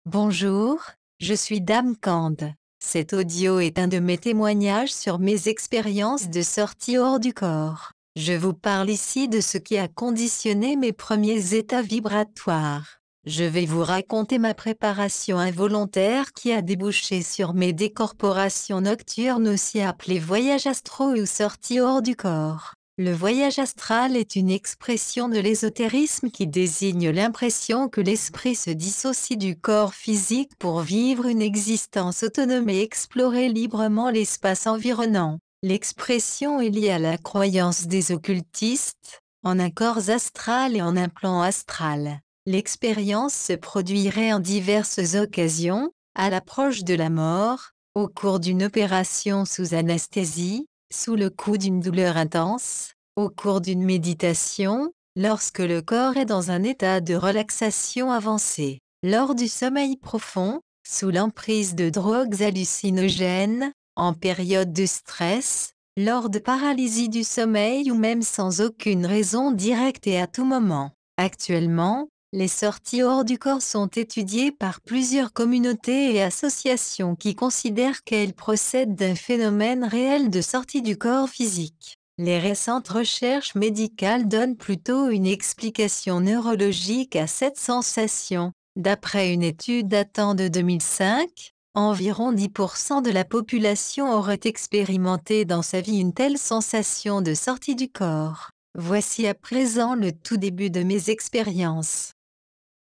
Bonjour, je suis Dame Kand. Cet audio est un de mes témoignages sur mes expériences de sortie hors du corps. Je vous parle ici de ce qui a conditionné mes premiers états vibratoires. Je vais vous raconter ma préparation involontaire qui a débouché sur mes décorporations nocturnes, aussi appelées voyages astraux ou sorties hors du corps. Le voyage astral est une expression de l'ésotérisme qui désigne l'impression que l'esprit se dissocie du corps physique pour vivre une existence autonome et explorer librement l'espace environnant. L'expression est liée à la croyance des occultistes, en un corps astral et en un plan astral. L'expérience se produirait en diverses occasions, à l'approche de la mort, au cours d'une opération sous anesthésie, sous le coup d'une douleur intense, au cours d'une méditation, lorsque le corps est dans un état de relaxation avancée, lors du sommeil profond, sous l'emprise de drogues hallucinogènes, en période de stress, lors de paralysie du sommeil ou même sans aucune raison directe et à tout moment. Actuellement, les sorties hors du corps sont étudiées par plusieurs communautés et associations qui considèrent qu'elles procèdent d'un phénomène réel de sortie du corps physique. Les récentes recherches médicales donnent plutôt une explication neurologique à cette sensation. D'après une étude datant de 2005, environ 10% de la population aurait expérimenté dans sa vie une telle sensation de sortie du corps. Voici à présent le tout début de mes expériences.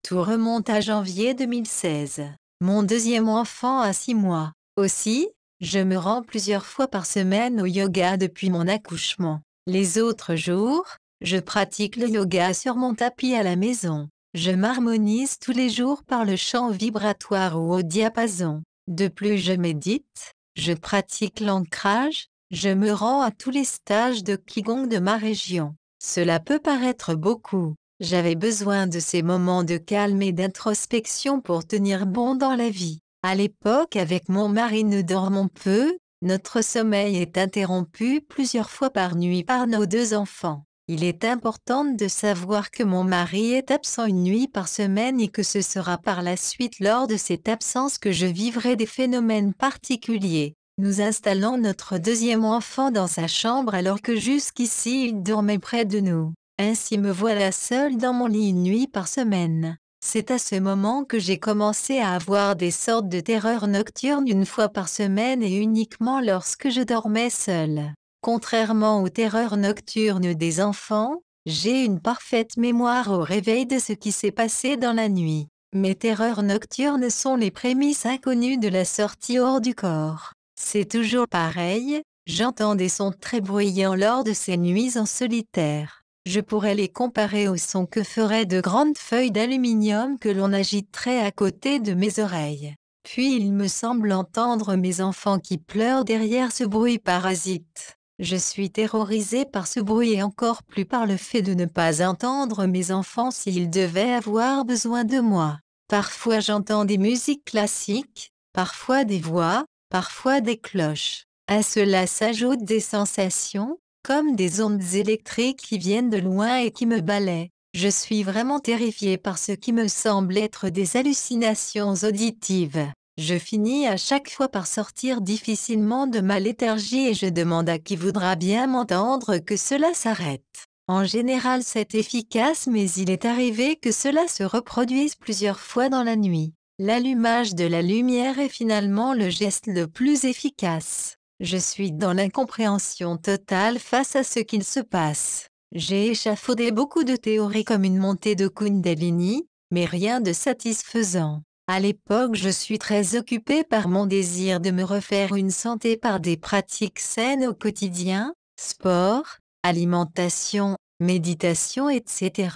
Tout remonte à janvier 2016. Mon deuxième enfant a 6 mois. Aussi, je me rends plusieurs fois par semaine au yoga depuis mon accouchement. Les autres jours, je pratique le yoga sur mon tapis à la maison. Je m'harmonise tous les jours par le chant vibratoire ou au diapason. De plus, je médite, je pratique l'ancrage, je me rends à tous les stages de Qigong de ma région. Cela peut paraître beaucoup. J'avais besoin de ces moments de calme et d'introspection pour tenir bon dans la vie. À l'époque, avec mon mari, nous dormons peu, notre sommeil est interrompu plusieurs fois par nuit par nos 2 enfants. Il est important de savoir que mon mari est absent une nuit par semaine et que ce sera par la suite lors de cette absence que je vivrai des phénomènes particuliers. Nous installons notre deuxième enfant dans sa chambre alors que jusqu'ici il dormait près de nous. Ainsi me voilà seule dans mon lit une nuit par semaine. C'est à ce moment que j'ai commencé à avoir des sortes de terreurs nocturnes une fois par semaine et uniquement lorsque je dormais seule. Contrairement aux terreurs nocturnes des enfants, j'ai une parfaite mémoire au réveil de ce qui s'est passé dans la nuit. Mes terreurs nocturnes sont les prémices inconnues de la sortie hors du corps. C'est toujours pareil, j'entends des sons très bruyants lors de ces nuits en solitaire. Je pourrais les comparer aux sons que feraient de grandes feuilles d'aluminium que l'on agiterait à côté de mes oreilles. Puis il me semble entendre mes enfants qui pleurent derrière ce bruit parasite. Je suis terrorisée par ce bruit et encore plus par le fait de ne pas entendre mes enfants s'ils devaient avoir besoin de moi. Parfois j'entends des musiques classiques, parfois des voix, parfois des cloches. À cela s'ajoutent des sensations, comme des ondes électriques qui viennent de loin et qui me balaient. Je suis vraiment terrifiée par ce qui me semble être des hallucinations auditives. Je finis à chaque fois par sortir difficilement de ma léthargie et je demande à qui voudra bien m'entendre que cela s'arrête. En général, c'est efficace, mais il est arrivé que cela se reproduise plusieurs fois dans la nuit. L'allumage de la lumière est finalement le geste le plus efficace. Je suis dans l'incompréhension totale face à ce qu'il se passe. J'ai échafaudé beaucoup de théories comme une montée de Kundalini, mais rien de satisfaisant. À l'époque, je suis très occupée par mon désir de me refaire une santé par des pratiques saines au quotidien, sport, alimentation, méditation, etc.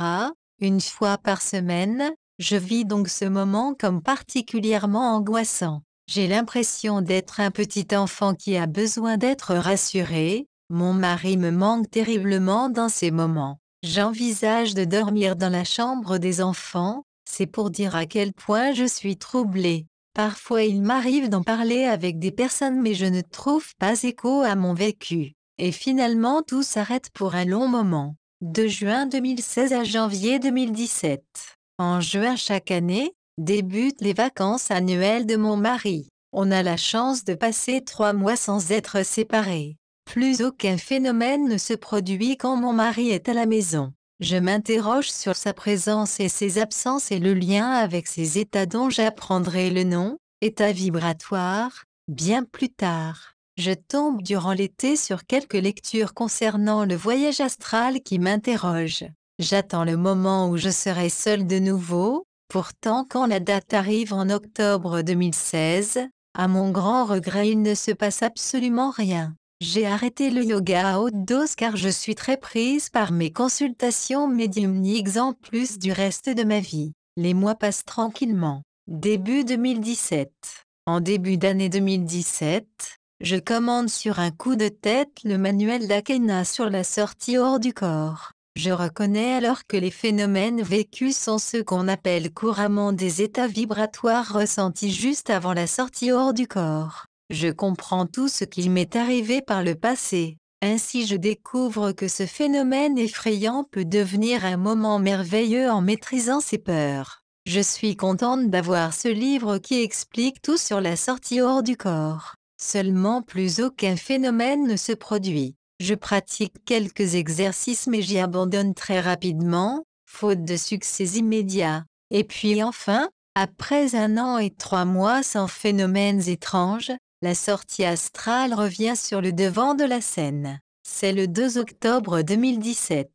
Une fois par semaine, je vis donc ce moment comme particulièrement angoissant. J'ai l'impression d'être un petit enfant qui a besoin d'être rassuré. Mon mari me manque terriblement dans ces moments. J'envisage de dormir dans la chambre des enfants, c'est pour dire à quel point je suis troublée. Parfois il m'arrive d'en parler avec des personnes mais je ne trouve pas écho à mon vécu. Et finalement tout s'arrête pour un long moment. De juin 2016 à janvier 2017. En juin chaque année, Débutent les vacances annuelles de mon mari. On a la chance de passer 3 mois sans être séparés. Plus aucun phénomène ne se produit quand mon mari est à la maison. Je m'interroge sur sa présence et ses absences et le lien avec ces états dont j'apprendrai le nom, état vibratoire, bien plus tard. Je tombe durant l'été sur quelques lectures concernant le voyage astral qui m'interrogent. J'attends le moment où je serai seule de nouveau. Pourtant, quand la date arrive en octobre 2016, à mon grand regret, il ne se passe absolument rien. J'ai arrêté le yoga à haute dose car je suis très prise par mes consultations médiumniques en plus du reste de ma vie. Les mois passent tranquillement. Début 2017. En début d'année 2017, je commande sur un coup de tête le manuel d'Akena sur la sortie hors du corps. Je reconnais alors que les phénomènes vécus sont ceux qu'on appelle couramment des états vibratoires ressentis juste avant la sortie hors du corps. Je comprends tout ce qui m'est arrivé par le passé. Ainsi je découvre que ce phénomène effrayant peut devenir un moment merveilleux en maîtrisant ses peurs. Je suis contente d'avoir ce livre qui explique tout sur la sortie hors du corps. Seulement plus aucun phénomène ne se produit. Je pratique quelques exercices mais j'y abandonne très rapidement, faute de succès immédiat. Et puis enfin, après 1 an et 3 mois sans phénomènes étranges, la sortie astrale revient sur le devant de la scène. C'est le 2 octobre 2017.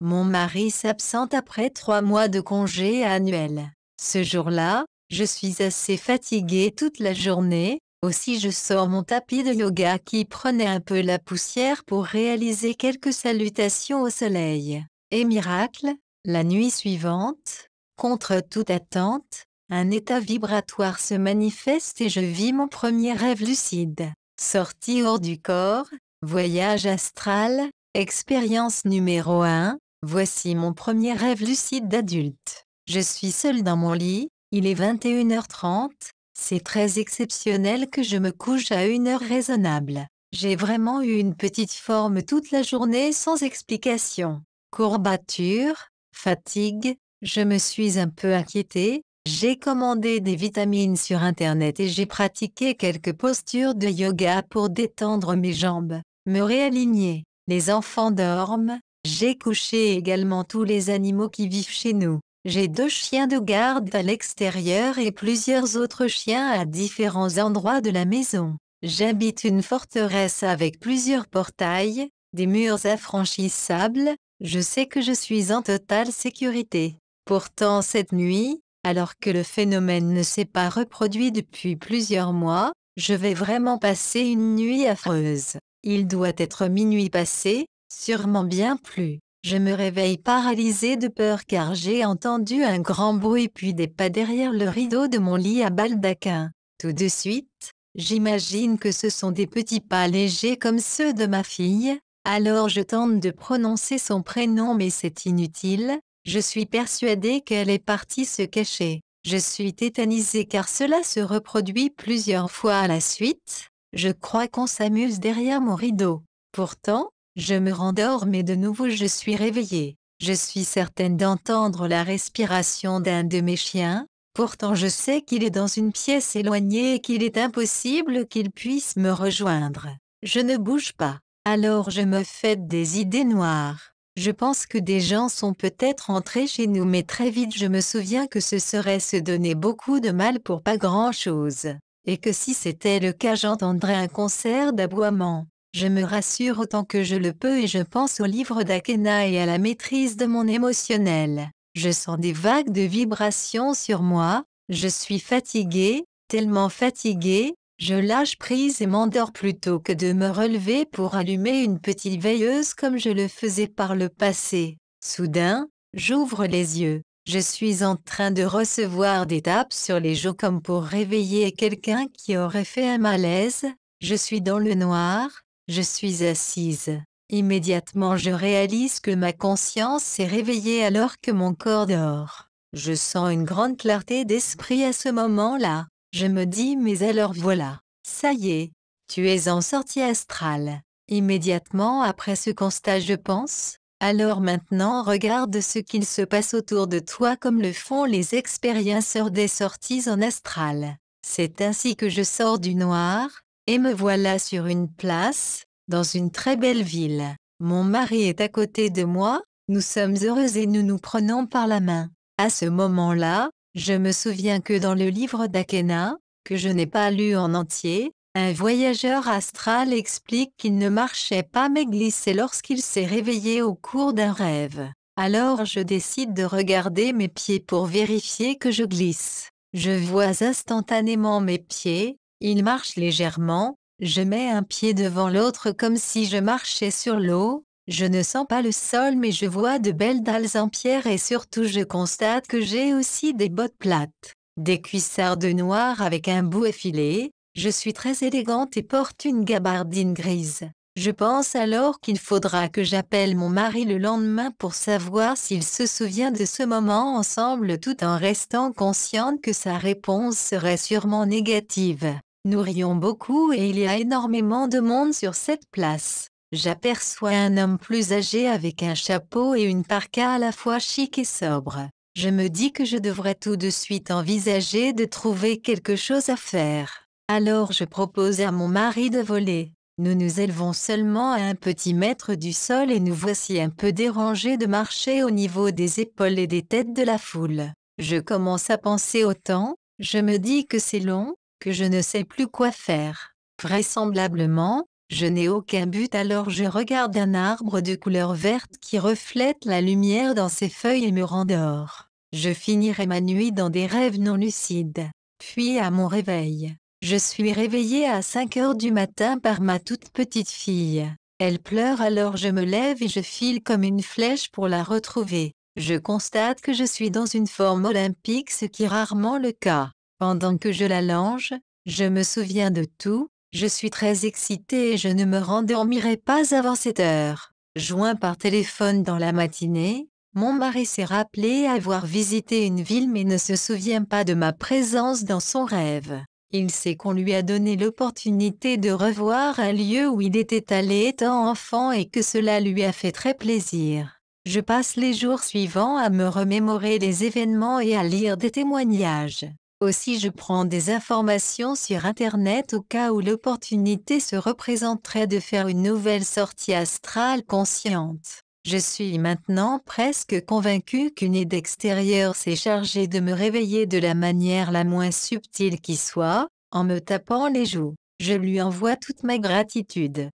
Mon mari s'absente après 3 mois de congé annuel. Ce jour-là, je suis assez fatiguée toute la journée. Aussi je sors mon tapis de yoga qui prenait un peu la poussière pour réaliser quelques salutations au soleil. Et miracle, la nuit suivante, contre toute attente, un état vibratoire se manifeste et je vis mon premier rêve lucide. Sortie hors du corps, voyage astral, expérience numéro 1, voici mon premier rêve lucide d'adulte. Je suis seule dans mon lit, il est 21h30. C'est très exceptionnel que je me couche à une heure raisonnable. J'ai vraiment eu une petite forme toute la journée sans explication. Courbature, fatigue, je me suis un peu inquiétée. J'ai commandé des vitamines sur internet et j'ai pratiqué quelques postures de yoga pour détendre mes jambes, me réaligner. Les enfants dorment. J'ai couché également tous les animaux qui vivent chez nous. J'ai 2 chiens de garde à l'extérieur et plusieurs autres chiens à différents endroits de la maison. J'habite une forteresse avec plusieurs portails, des murs infranchissables. Je sais que je suis en totale sécurité. Pourtant cette nuit, alors que le phénomène ne s'est pas reproduit depuis plusieurs mois, je vais vraiment passer une nuit affreuse. Il doit être minuit passé, sûrement bien plus. Je me réveille paralysée de peur car j'ai entendu un grand bruit puis des pas derrière le rideau de mon lit à baldaquin. Tout de suite, j'imagine que ce sont des petits pas légers comme ceux de ma fille, alors je tente de prononcer son prénom mais c'est inutile, je suis persuadée qu'elle est partie se cacher. Je suis tétanisée car cela se reproduit plusieurs fois à la suite, je crois qu'on s'amuse derrière mon rideau. Pourtant, je me rendors mais de nouveau je suis réveillée. Je suis certaine d'entendre la respiration d'un de mes chiens, pourtant je sais qu'il est dans une pièce éloignée et qu'il est impossible qu'il puisse me rejoindre. Je ne bouge pas. Alors je me fais des idées noires. Je pense que des gens sont peut-être entrés chez nous mais très vite je me souviens que ce serait se donner beaucoup de mal pour pas grand-chose. Et que si c'était le cas j'entendrais un concert d'aboiements. Je me rassure autant que je le peux et je pense au livre d'Akena et à la maîtrise de mon émotionnel. Je sens des vagues de vibrations sur moi, je suis fatiguée, tellement fatiguée, je lâche prise et m'endors plutôt que de me relever pour allumer une petite veilleuse comme je le faisais par le passé. Soudain, j'ouvre les yeux. Je suis en train de recevoir des tapes sur les joues comme pour réveiller quelqu'un qui aurait fait un malaise. Je suis dans le noir. Je suis assise. Immédiatement je réalise que ma conscience s'est réveillée alors que mon corps dort. Je sens une grande clarté d'esprit à ce moment-là. Je me dis mais alors voilà, ça y est, tu es en sortie astrale. Immédiatement après ce constat je pense, Alors maintenant regarde ce qu'il se passe autour de toi comme le font les expérienceurs des sorties en astral. C'est ainsi que je sors du noir, et me voilà sur une place, dans une très belle ville. Mon mari est à côté de moi, nous sommes heureux et nous nous prenons par la main. À ce moment-là, je me souviens que dans le livre d'Akena, que je n'ai pas lu en entier, un voyageur astral explique qu'il ne marchait pas mais glissait lorsqu'il s'est réveillé au cours d'un rêve. Alors je décide de regarder mes pieds pour vérifier que je glisse. Je vois instantanément mes pieds, ils marchent légèrement, je mets un pied devant l'autre comme si je marchais sur l'eau, je ne sens pas le sol mais je vois de belles dalles en pierre et surtout je constate que j'ai aussi des bottes plates, des cuissardes noires avec un bout effilé. Je suis très élégante et porte une gabardine grise. Je pense alors qu'il faudra que j'appelle mon mari le lendemain pour savoir s'il se souvient de ce moment ensemble tout en restant consciente que sa réponse serait sûrement négative. Nous rions beaucoup et il y a énormément de monde sur cette place. J'aperçois un homme plus âgé avec un chapeau et une parka à la fois chic et sobre. Je me dis que je devrais tout de suite envisager de trouver quelque chose à faire. Alors je propose à mon mari de voler. Nous nous élevons seulement à un petit mètre du sol et nous voici un peu dérangés de marcher au niveau des épaules et des têtes de la foule. Je commence à penser au temps, je me dis que c'est long, que je ne sais plus quoi faire. Vraisemblablement, je n'ai aucun but alors je regarde un arbre de couleur verte qui reflète la lumière dans ses feuilles et me rendort. Je finirai ma nuit dans des rêves non lucides. Puis à mon réveil. Je suis réveillée à 5 heures du matin par ma toute petite fille. Elle pleure alors je me lève et je file comme une flèche pour la retrouver. Je constate que je suis dans une forme olympique ce qui est rarement le cas. Pendant que je la longe, je me souviens de tout, je suis très excitée et je ne me rendormirai pas avant 7 heures. Joint par téléphone dans la matinée, mon mari s'est rappelé avoir visité une ville mais ne se souvient pas de ma présence dans son rêve. Il sait qu'on lui a donné l'opportunité de revoir un lieu où il était allé étant enfant et que cela lui a fait très plaisir. Je passe les jours suivants à me remémorer les événements et à lire des témoignages. Aussi je prends des informations sur Internet au cas où l'opportunité se représenterait de faire une nouvelle sortie astrale consciente. Je suis maintenant presque convaincue qu'une aide extérieure s'est chargée de me réveiller de la manière la moins subtile qui soit, en me tapant les joues. Je lui envoie toute ma gratitude.